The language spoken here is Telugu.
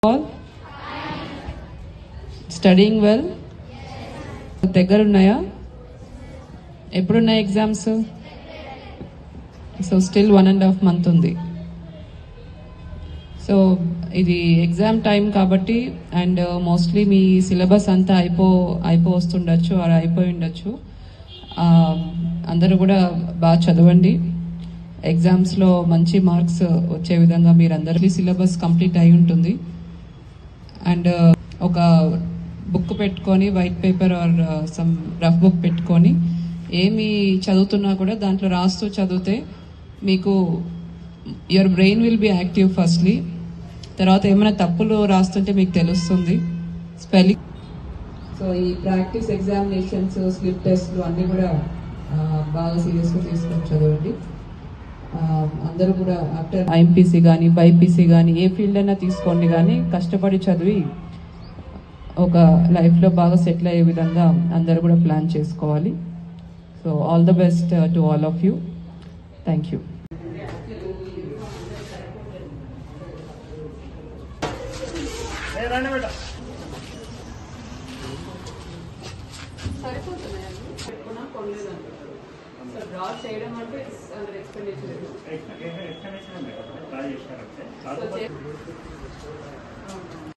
All studying well. దగ్గర ఉన్నాయా? ఎప్పుడున్నాయి ఎగ్జామ్స్? సో స్టిల్ 1.5 month ఉంది. సో ఇది ఎగ్జామ్ టైం కాబట్టి అండ్ మోస్ట్లీ మీ సిలబస్ అంతా వస్తుండొచ్చు ఆర్ అయిపోయి ఉండొచ్చు. అందరూ కూడా బాగా చదవండి. ఎగ్జామ్స్లో మంచి మార్క్స్ వచ్చే విధంగా మీరందరికీ సిలబస్ కంప్లీట్ అయి ఉంటుంది. అండ్ ఒక బుక్ పెట్టుకొని white paper or some rough book పెట్టుకొని ఏమి చదువుతున్నా కూడా దాంట్లో రాస్తూ చదివితే మీకు your brain will be active firstly. తర్వాత ఏమైనా తప్పులు రాస్తుంటే మీకు తెలుస్తుంది స్పెల్లింగ్. సో ఈ ప్రాక్టీస్ ఎగ్జామినేషన్స్ స్లిప్ టెస్ట్లు అన్నీ కూడా బాగా సీరియస్గా తీసుకొని చదవండి. అందరూ కూడా ఆఫ్టర్ ఐఎంపీసీ కానీ బైపీసీ కానీ ఏ ఫీల్డ్ అయినా తీసుకోండి, కానీ కష్టపడి చదివి ఒక లైఫ్లో బాగా సెటిల్ అయ్యే విధంగా అందరూ కూడా ప్లాన్ చేసుకోవాలి. So all the best to all of you. Thank you. Draw చేయడం అంటే అండర్ ఎక్స్పెండిచర్